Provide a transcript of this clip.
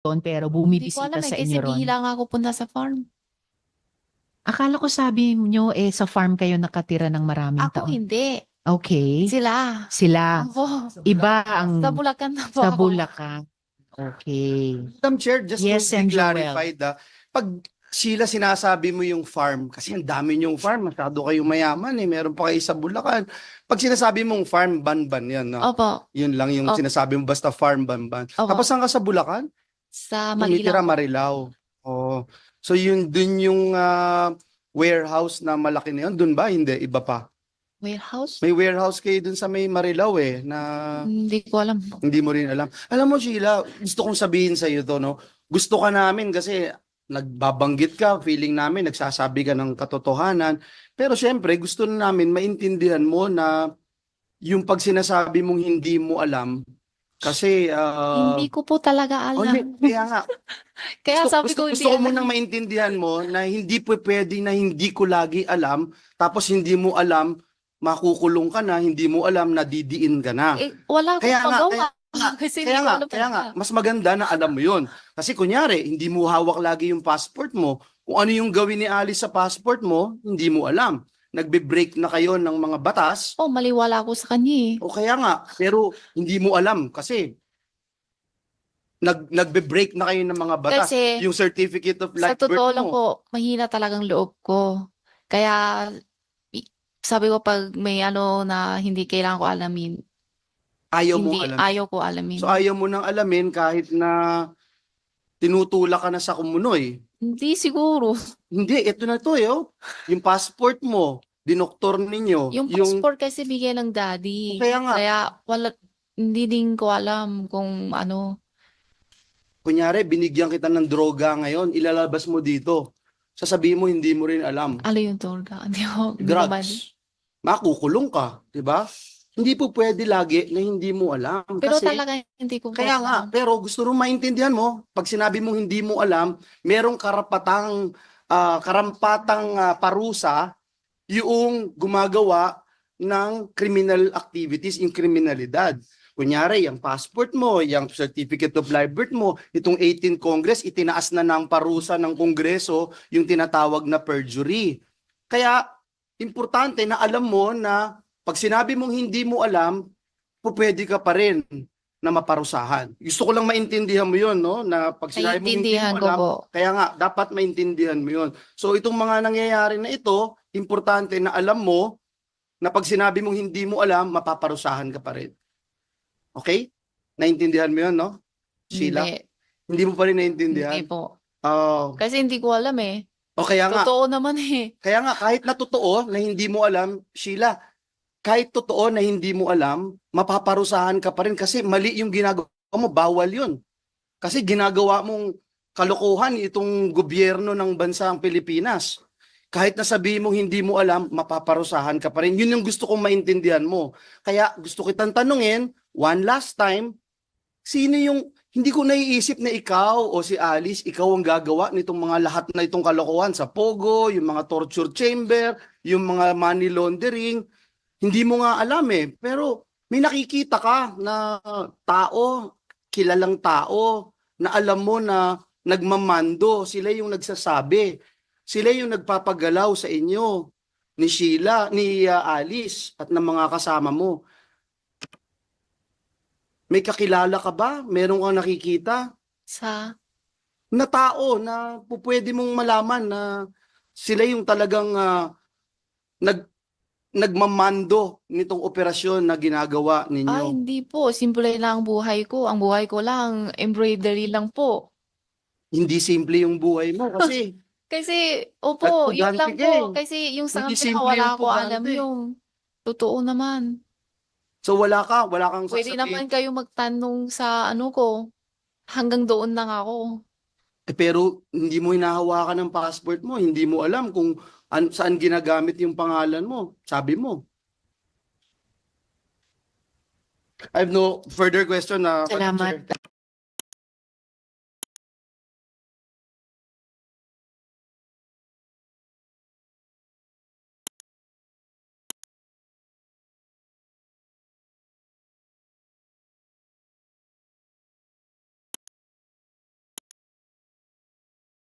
doon pero Hindi ko bumibisita alam eh, sa kasi inyo ron? bihila nga ako punta sa farm. Akala ko sabi nyo sa farm kayo nakatira ng maraming Ako taon. hindi. Okay. Sila. Sila. Ako. Iba Sa ang Bulacan na po sa ako. Bulacan. Okay. Madam Chair, just to Yes, be and Joel. clarified, pag sila sinasabi mo yung farm, kasi ang dami yung farm, masyado kayong mayaman eh, meron pa kayo sa Bulacan. Pag sinasabi mong farm, Banban yan, no? Opo. Yun lang yung Opo. sinasabi mo, basta farm, Banban. Tapos Opo. saan ka sa Bulacan? Sa Tumitira Marilao po. Marilao. Oh. So yun dun yung warehouse na malaki na yun. Dun ba? Hindi, iba pa. Warehouse? May warehouse kayo dun sa may Marilao eh, na Hindi ko alam. hindi mo rin alam. Alam mo, Sheila, gusto kong sabihin sa iyo to, no? Gusto ka namin kasi nagbabanggit ka, feeling namin, nagsasabi ka ng katotohanan. Pero syempre, gusto na namin maintindihan mo na yung pag sinasabi mong hindi mo alam, kasi, Hindi ko po talaga alam. kaya nga, Kaya sabi ko hindi gusto ko munang alam. maintindihan mo na hindi po pwede na hindi ko lagi alam, tapos hindi mo alam, makukulong ka na, hindi mo alam, nadidiin ka na. Eh, wala akong Kaya nga, magawa. Kasi hindi ko alam kaya nga, talaga. mas maganda na alam mo yun. Kasi kunyari, hindi mo hawak lagi yung passport mo. Kung ano yung gawin ni Alice sa passport mo, hindi mo alam. Nagbe-break na kayo ng mga batas, Oh, maliwala ako sa kanya eh. o kaya nga, pero hindi mo alam kasi nagbe-break na kayo ng mga batas. Kasi Yung certificate of sa live birth totoo lang mo, po, mahina talagang loob ko. Kaya sabi ko pag may ano na hindi kailangan ko alamin, ayaw mong hindi alam. ayaw ko So alamin. ayaw mo nang alamin kahit na tinutulak ka na sa kumunoy. Hindi siguro. Hindi, ito na to Yung passport mo, dinoktor ninyo. Yung passport kasi bigay ng daddy. Kaya nga, Kaya wala, hindi din ko alam kung ano. kunyari, binigyan kita ng droga ngayon, ilalabas mo dito. Sasabihin mo, hindi mo rin alam. Ano yung torga? Hindi ko man. Drugs. Makukulong ka, di ba? Hindi po pwede lagi na hindi mo alam. Pero Kasi, talaga hindi ko kaya nga, alam. pero gusto rin maintindihan mo, pag sinabi mong hindi mo alam, merong karampatang parusa yung gumagawa ng criminal activities, yung kriminalidad. Kunyari, yung passport mo, yung certificate of live birth mo, itong 18th Congress, itinaas na ng parusa ng Kongreso yung tinatawag na perjury. Kaya, importante na alam mo na pag sinabi mong hindi mo alam, pwede ka pa rin na maparusahan. Gusto ko lang maintindihan mo yun, no? Na pag sinabi mong hindi Naiintindihan mo ko alam, po. kaya nga, dapat maintindihan mo yun. So, itong mga nangyayari na ito, importante na alam mo na pag sinabi mong hindi mo alam, mapaparusahan ka pa rin. Okay? Naintindihan mo yun, no? Sheila? Hindi. Hindi mo pa rin naintindihan? Hindi po. Oh. Kasi hindi ko alam eh. O kaya nga, Totoo naman eh. kaya nga, kahit na totoo na hindi mo alam, Sheila, kahit totoo na hindi mo alam, mapaparusahan ka pa rin kasi mali yung ginagawa mo, bawal yun. Kasi ginagawa mong kalokohan itong gobyerno ng bansang Pilipinas. Kahit na sabihin mong hindi mo alam, mapaparusahan ka pa rin. Yun yung gusto kong maintindihan mo. Kaya gusto kitang tanungin, one last time, sino yung, hindi ko naiisip na ikaw o si Alice, ikaw ang gagawa nitong mga lahat na itong kalokohan sa Pogo, yung mga torture chamber, yung mga money laundering. Hindi mo nga alam pero may nakikita ka na tao, kilalang tao, na alam mo na nagmamando, sila yung nagsasabi. Sila yung nagpapagalaw sa inyo, ni Sheila, ni Alice, at ng mga kasama mo. May kakilala ka ba? Meron kang nakikita? Sa Na tao na pwede mong malaman na sila yung talagang nagmamando nitong operasyon na ginagawa ninyo. hindi po. Simple lang ang buhay ko. Ang buhay ko lang, embroidery lang po. Hindi simple yung buhay mo kasi Kasi, opo, yun nagpugante lang ka po. Kasi yung sa Hindi kanila, simple wala yung ko alam pugante. yung totoo naman. So wala kang Pwede sasabihin. naman kayo magtanong sa ano ko. Hanggang doon lang ako. Pero hindi mo hinahawakan ng passport mo, hindi mo alam kung saan ginagamit yung pangalan mo. Sabi mo. I have no further question na. Salamat.